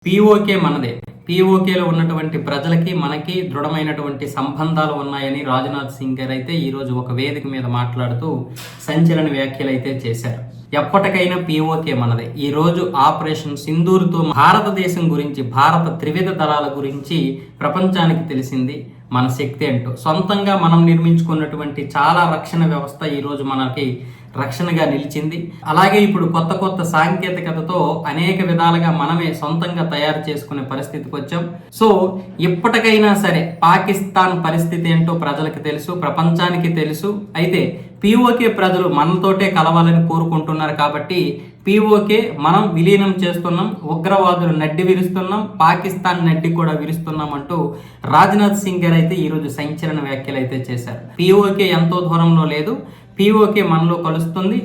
PoK మనదే. పీఓకేలో ఉన్నటువంటి ప్రజలకి మనకి దృఢమైనటువంటి సంబంధాలు ఉన్నాయని రాజ్నాథ్ సింగ్ గారు అయితే ఈరోజు ఒక వేదిక మీద మాట్లాడుతూ సంచలన వ్యాఖ్యలు అయితే చేశారు. ఎప్పటికైనా పీఓకే మనదే. ఈ రోజు ఆపరేషన్ సింధూర్తో భారతదేశం గురించి, భారత త్రివిధ దళాల గురించి ప్రపంచానికి తెలిసింది. మన శక్తి ఏంటో, సొంతంగా మనం నిర్మించుకున్నటువంటి చాలా రక్షణ వ్యవస్థ ఈరోజు మనకి రక్షణగా నిలిచింది. అలాగే ఇప్పుడు కొత్త కొత్త సాంకేతికతతో అనేక విధాలుగా మనమే సొంతంగా తయారు చేసుకునే పరిస్థితికి వచ్చాం. సో ఇప్పటికైనా సరే పాకిస్తాన్ పరిస్థితి ఏంటో ప్రజలకు తెలుసు, ప్రపంచానికి తెలుసు. అయితే పీఓకే ప్రజలు మనతోటే కలవాలని కోరుకుంటున్నారు కాబట్టి పీఓకే మనం విలీనం చేస్తున్నాం, ఉగ్రవాదులు నడ్డి విరుస్తున్నాం, పాకిస్తాన్ నడ్డి కూడా విరుస్తున్నాం అంటూ రాజ్నాథ్ సింగ్ గారు అయితే ఈరోజు సంచలన వ్యాఖ్యలు అయితే చేశారు. పీఓకే ఎంతో దూరంలో లేదు, పీఓకే మనలో కలుస్తుంది,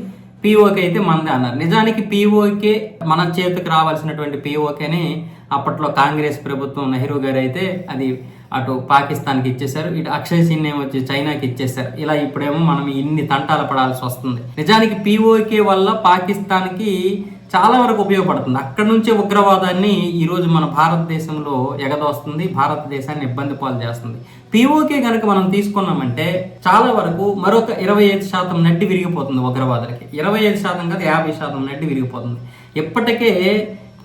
పీఓకే అయితే మనదే అన్నారు. నిజానికి పీఓకే మన చేతికి రావాల్సినటువంటి పీఓకేని అప్పట్లో కాంగ్రెస్ ప్రభుత్వం నెహ్రూ గారు అయితే అది అటు పాకిస్తాన్కి ఇచ్చేశారు, ఇటు అక్షయ్ సిన్హా వచ్చి చైనాకి ఇచ్చేశారు. ఇలా ఇప్పుడేమో మనం ఇన్ని తంటాలు పడాల్సి వస్తుంది. నిజానికి పీఓకే వల్ల పాకిస్తాన్కి చాలా వరకు ఉపయోగపడుతుంది. అక్కడ నుంచే ఉగ్రవాదాన్ని ఈరోజు మన భారతదేశంలో ఎగదోస్తుంది, భారతదేశాన్ని ఇబ్బంది పాలు చేస్తుంది. పీఓకే కనుక మనం తీసుకున్నామంటే చాలా వరకు మరొక 25% నడ్డి విరిగిపోతుంది ఉగ్రవాదులకి. 25% కాదు, 50% నడ్డి విరిగిపోతుంది. ఇప్పటికే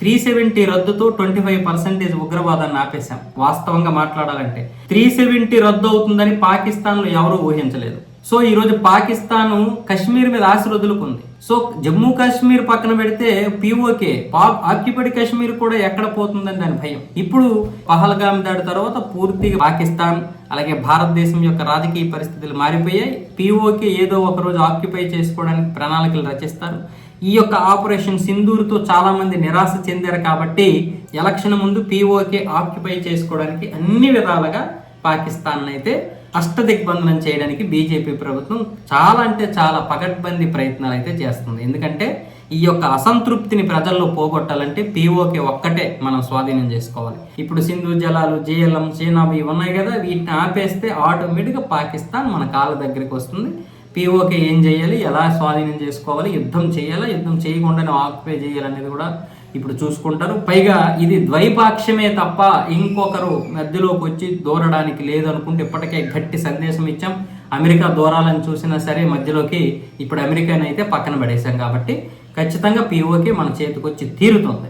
370 రద్దుతో 25% ఉగ్రవాదాన్ని ఆపేశాం. వాస్తవంగా మాట్లాడాలంటే 370 రద్దు అవుతుందని పాకిస్తాన్లో ఎవరూ ఊహించలేదు. సో ఈరోజు పాకిస్తాన్ కశ్మీర్ మీద ఆశ వదులుకుంది. సో జమ్మూ కాశ్మీర్ పక్కన పెడితే పీఓకే ఆక్యుపైడ్ కాశ్మీర్ కూడా ఎక్కడ పోతుందని దాని భయం. ఇప్పుడు పహల్గామ్ దాడి తర్వాత పూర్తిగా పాకిస్తాన్ అలాగే భారతదేశం యొక్క రాజకీయ పరిస్థితులు మారిపోయాయి. పీఓకే ఏదో ఒక రోజు ఆక్యుపై చేసుకోవడానికి ప్రణాళికలు రచిస్తారు. ఈ యొక్క ఆపరేషన్ సింధూర్తో చాలా మంది నిరాశ చెందారు కాబట్టి ఎలక్షన్ ముందు పీఓకే ఆక్యుపై చేసుకోవడానికి అన్ని విధాలుగా పాకిస్తాన్ అయితే అష్టదిగ్బంధనం చేయడానికి బీజేపీ ప్రభుత్వం చాలా అంటే చాలా పకడ్బందీ ప్రయత్నాలు అయితే చేస్తుంది. ఎందుకంటే ఈ యొక్క అసంతృప్తిని ప్రజల్లో పోగొట్టాలంటే పీఓకే ఒక్కటే మనం స్వాధీనం చేసుకోవాలి. ఇప్పుడు సింధు జలాలు, జేఎల్ఎం, చీనాబ్ ఇవి ఉన్నాయి కదా, వీటిని ఆపేస్తే ఆటోమేటిక్గా పాకిస్తాన్ మన కాళ్ళ దగ్గరికి వస్తుంది. పీఓకే ఏం చేయాలి, ఎలా స్వాధీనం చేసుకోవాలి, యుద్ధం చేయాలా, యుద్ధం చేయకుండానే ఆక్యుపై చేయాలనేది కూడా ఇప్పుడు చూసుకుంటారు. పైగా ఇది ద్వైపాక్షమే తప్ప ఇంకొకరు మధ్యలోకి వచ్చి దూరడానికి లేదు అనుకుంటే ఇప్పటికే గట్టి సందేశం ఇచ్చాం. అమెరికా దూరాలని చూసినా సరే మధ్యలోకి ఇప్పుడు అమెరికాని అయితే పక్కన పడేశాం కాబట్టి ఖచ్చితంగా పీఓకే మన చేతికి వచ్చి తీరుతుంది.